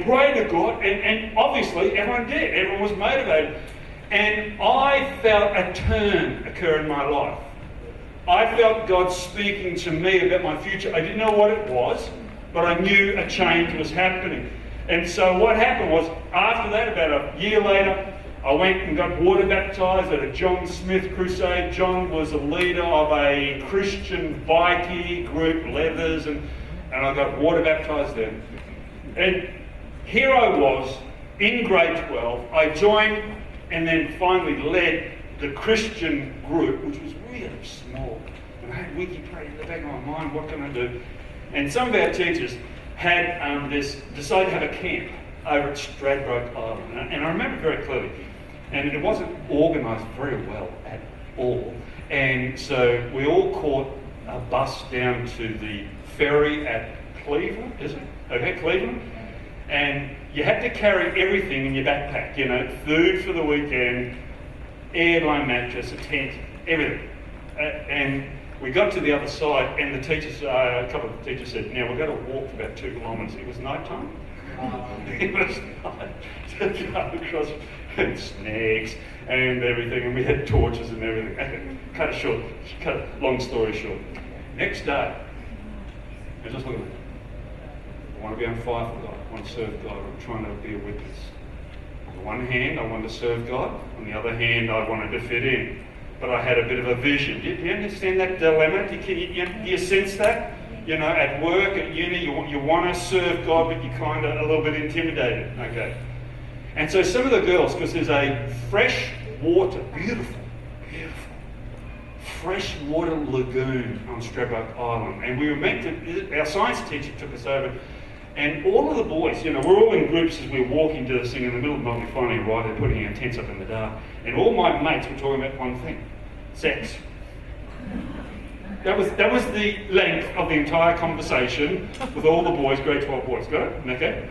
pray to God, and obviously everyone did. Everyone was motivated. And I felt a turn occur in my life. I felt God speaking to me about my future. I didn't know what it was, but I knew a change was happening. And so what happened was, after that, about a year later, I went and got water baptised at a John Smith crusade. John was a leader of a Christian bikie group, Leathers, and I got water baptised there. And here I was in grade 12. I joined and then finally led the Christian group, which was really small. And I had Wikipedia in the back of my mind, what can I do? And some of our teachers had decided to have a camp over at Stradbroke Island. And I remember very clearly. And it wasn't organised very well at all. And so we all caught a bus down to the ferry at Cleveland, is it? Okay, Cleveland. And you had to carry everything in your backpack, you know, food for the weekend, airline mattress, a tent, everything. And we got to the other side, and the teachers, a couple of the teachers said, now we're going to walk for about 2 kilometres. It was night time. It was night to go across, and snags and everything, and we had torches and everything. Okay, cut a long story short. Next day, I just look at it. I want to be on fire for God. I want to serve God. I'm trying to be a witness. On the one hand, I wanted to serve God. On the other hand, I wanted to fit in. But I had a bit of a vision. Do you understand that dilemma? Do you sense that? You know, at work, at uni, you want to serve God, but you're kind of a little bit intimidated. Okay. And so some of the girls, because there's a fresh water, beautiful, fresh water lagoon on Stradbroke Island. And we were meant to, our science teacher took us over, and all of the boys, you know, we're all in groups as we're walking to this thing. In the middle of the night, we finally arrived, they're putting our tents up in the dark. And all my mates were talking about one thing: sex. That was the length of the entire conversation with all the boys, grade 12 boys. Got it? Okay?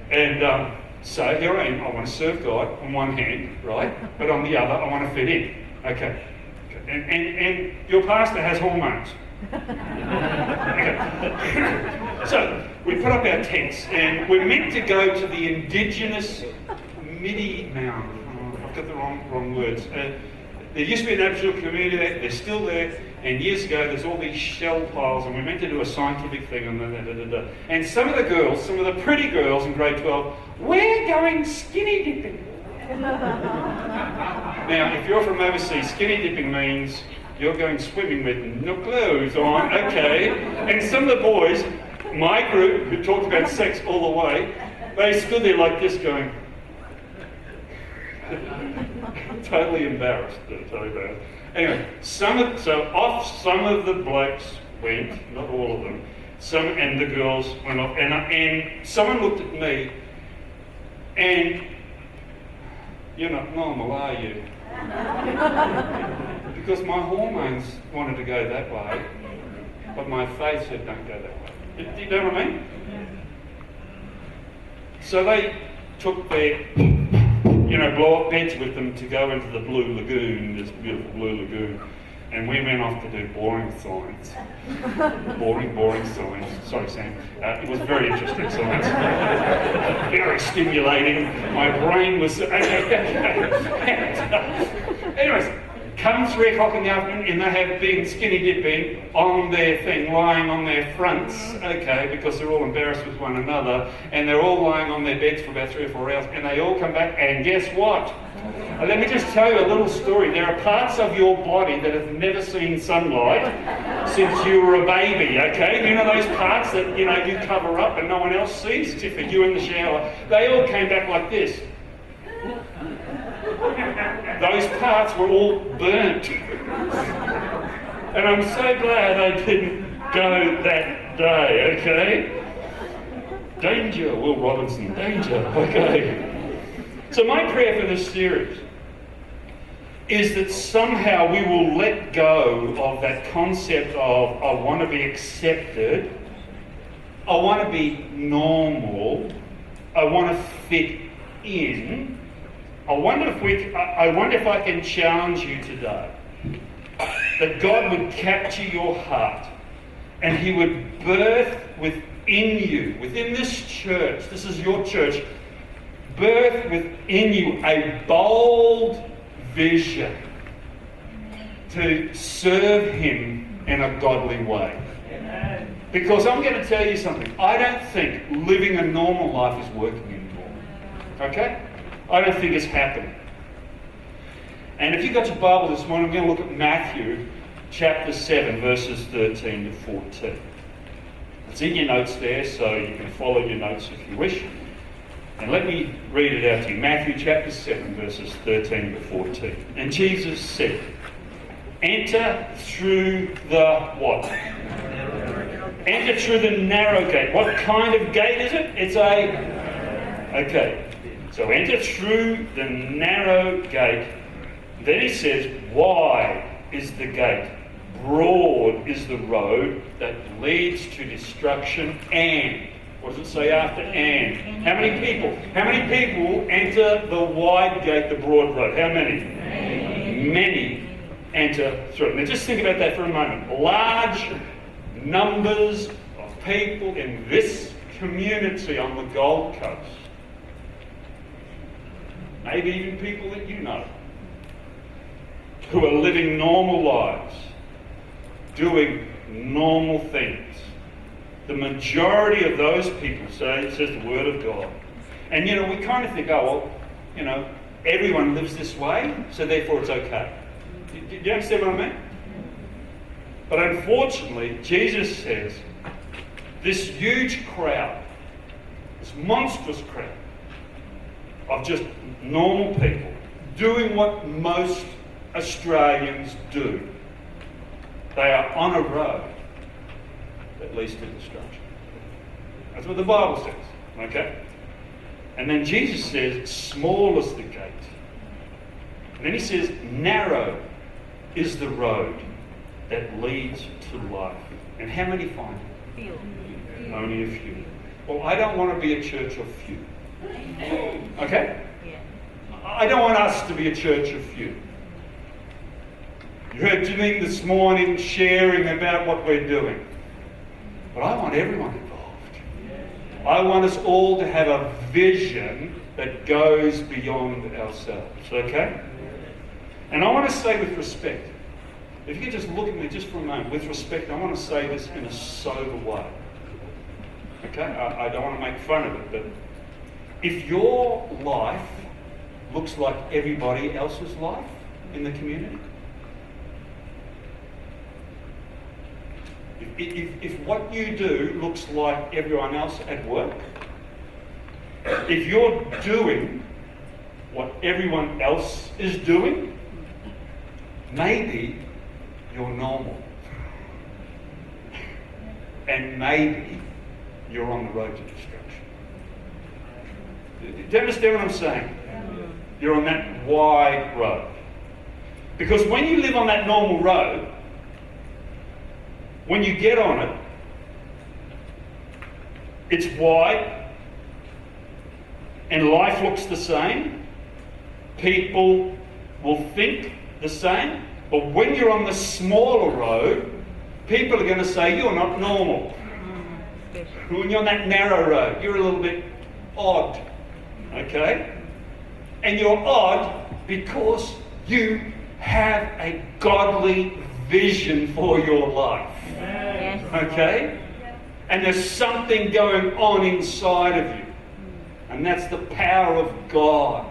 And so here I am. I want to serve God on one hand, right? But on the other, I want to fit in. Okay. And your pastor has hormones. Okay. So we put up our tents, and we're meant to go to the indigenous Midi Mound. Oh, I've got the wrong words. There used to be an Aboriginal community there. They're still there. And years ago, there's all these shell piles, and we're meant to do a scientific thing. And some of the girls, some of the pretty girls in grade 12, we're going skinny dipping. Now, if you're from overseas, skinny dipping means you're going swimming with no clothes on, okay? And some of the boys, my group, who talked about sex all the way, they stood there like this going, totally embarrassed. Anyway, some of the blokes went, not all of them, and the girls went off, and someone looked at me, and you're not normal, are you? Because my hormones wanted to go that way, but my faith said don't go that way. Do you know what I mean? So they took their blow-up beds with them to go into the Blue Lagoon, this beautiful Blue Lagoon, and we went off to do boring science. boring science. Sorry, Sam. It was very interesting science. Very stimulating. My brain was... Anyways, come 3 o'clock in the afternoon, and they have been skinny dipping on their thing, lying on their fronts, okay, because they're all embarrassed with one another, and they're all lying on their beds for about 3 or 4 hours, and they all come back, and guess what? Let me just tell you a little story. There are parts of your body that have never seen sunlight since you were a baby, okay? You know those parts that, you cover up and no one else sees, except for you in the shower? They all came back like this. Those parts were all burnt. And I'm so glad I didn't go that day, okay? Danger, Will Robinson, danger, okay? So my prayer for this series is that somehow we will let go of that concept of I want to be accepted, I want to be normal, I want to fit in. I wonder if I can challenge you today that God would capture your heart and He would birth you, within this church, this is your church, birth within you a bold vision to serve him in a godly way. Amen. Because I'm going to tell you something. I don't think living a normal life is working anymore. Okay? I don't think it's happening. And if you've got your Bible this morning, I'm going to look at Matthew chapter 7, verses 13 to 14. It's in your notes there, so you can follow your notes if you wish. And let me read it out to you. Matthew chapter 7, verses 13 to 14. And Jesus said, enter through the what? Enter through the narrow gate. What kind of gate is it? It's okay. So enter through the narrow gate. Then he says, wide is the gate, broad is the road that leads to destruction, and what does it say after and? How many people? How many people enter the wide gate, the broad road? How many? Many enter through it. Now just think about that for a moment. Large numbers of people in this community on the Gold Coast, maybe even people that you know, who are living normal lives, doing normal things. The majority of those people says the Word of God. And we kind of think, oh, well, everyone lives this way, so therefore it's okay. Do you understand what I mean? But unfortunately, Jesus says, this huge crowd, this monstrous crowd of just normal people doing what most Australians do, they are on a road that leads to destruction. That's what the Bible says, okay? And then Jesus says, small is the gate. And then he says, narrow is the road that leads to life. And how many find it? Few. Only a few. Well, I don't want to be a church of few. Okay? I don't want us to be a church of few. You heard Janine this morning sharing about what we're doing. But I want everyone involved. I want us all to have a vision that goes beyond ourselves, okay? And I want to say with respect, if you could just look at me just for a moment, with respect, I want to say this in a sober way. Okay? I don't want to make fun of it, but if your life looks like everybody else's life in the community, if what you do looks like everyone else at work, if you're doing what everyone else is doing, maybe you're normal. And maybe you're on the road to destruction. Do you understand what I'm saying? You're on that wide road. Because when you live on that normal road, when you get on it, it's wide and life looks the same. People will think the same. But when you're on the smaller road, people are going to say you're not normal. When you're on that narrow road, you're a little bit odd. Okay? And you're odd because you have a godly vision for your life. Okay? And there's something going on inside of you. And that's the power of God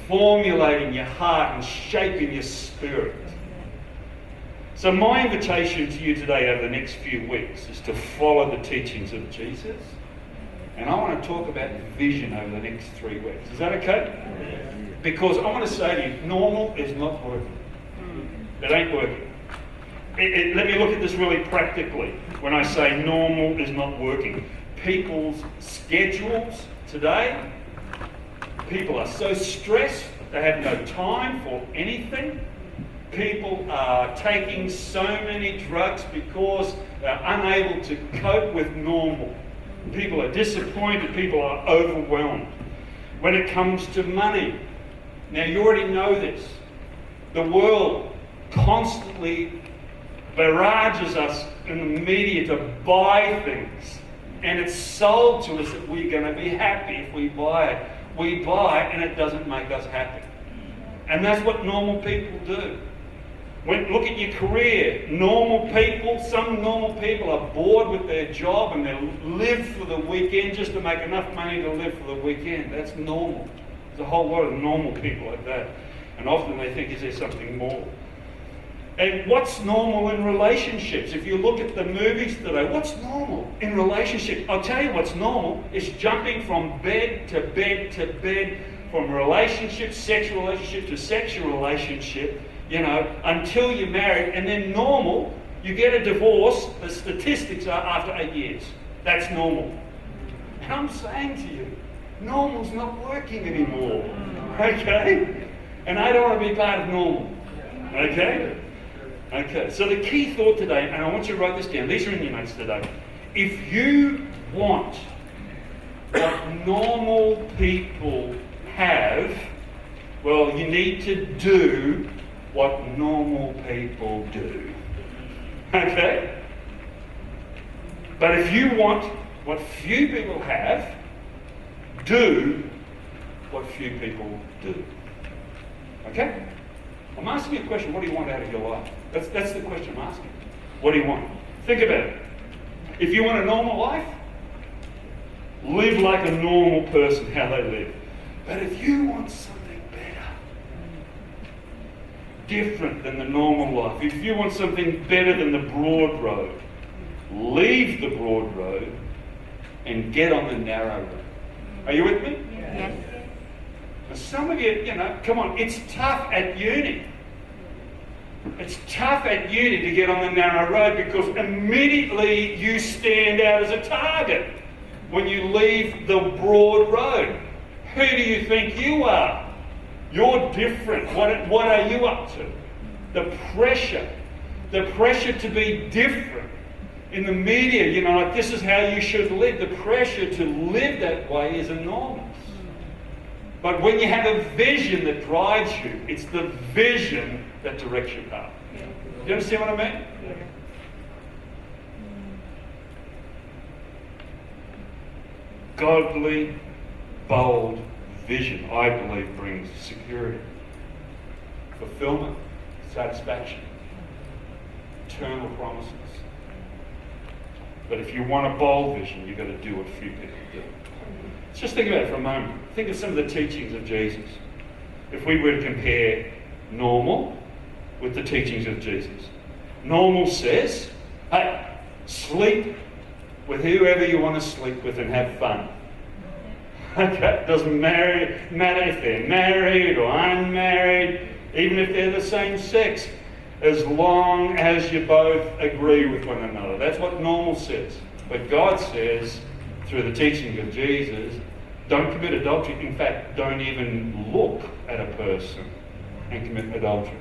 formulating your heart and shaping your spirit. So my invitation to you today over the next few weeks is to follow the teachings of Jesus. And I want to talk about vision over the next 3 weeks. Is that okay? Because I want to say to you, normal is not working. It ain't working. Let me look at this really practically. When I say normal is not working, people's schedules today, people are so stressed, they have no time for anything. People are taking so many drugs because they're unable to cope with normal. People are disappointed, people are overwhelmed. When it comes to money, now you already know this, the world constantly barrages us in the media to buy things and it's sold to us that we're going to be happy if we buy it. We buy it and it doesn't make us happy. And that's what normal people do. Look at your career. Some normal people are bored with their job and they live for the weekend just to make enough money to live for the weekend. That's normal. There's a whole lot of normal people like that. And often they think, is there something more? And what's normal in relationships? If you look at the movies today, what's normal in relationships? I'll tell you what's normal. It's jumping from bed to bed to bed, from sexual relationship to sexual relationship, until you're married. And then normal, you get a divorce, the statistics are after 8 years. That's normal. And I'm saying to you, normal's not working anymore. Okay? And I don't want to be part of normal. Okay? Okay, so the key thought today, and I want you to write this down, these are in your notes today. If you want what normal people have, well, you need to do what normal people do. Okay? But if you want what few people have, do what few people do. Okay? I'm asking you a question. What do you want out of your life? That's the question I'm asking. What do you want? Think about it. If you want a normal life, live like a normal person, how they live. But if you want something better, different than the normal life, if you want something better than the broad road, leave the broad road and get on the narrow road. Are you with me? Yes. Now some of you, come on, it's tough at uni. It's tough at uni to get on the narrow road because immediately you stand out as a target when you leave the broad road. Who do you think you are? You're different. What are you up to? The pressure to be different. In the media, like this is how you should live. The pressure to live that way is enormous. But when you have a vision that drives you, it's the vision that directs your path. Do you understand what I mean? Yeah. Godly, bold vision, I believe, brings security, fulfillment, satisfaction, eternal promises. But if you want a bold vision, you've got to do what few people do. Let's just think about it for a moment. Think of some of the teachings of Jesus. If we were to compare normal with the teachings of Jesus. Normal says, hey, sleep with whoever you want to sleep with and have fun. Okay? It doesn't matter if they're married or unmarried, even if they're the same sex, as long as you both agree with one another. That's what normal says. But God says, through the teaching of Jesus, don't commit adultery. In fact, don't even look at a person and commit adultery.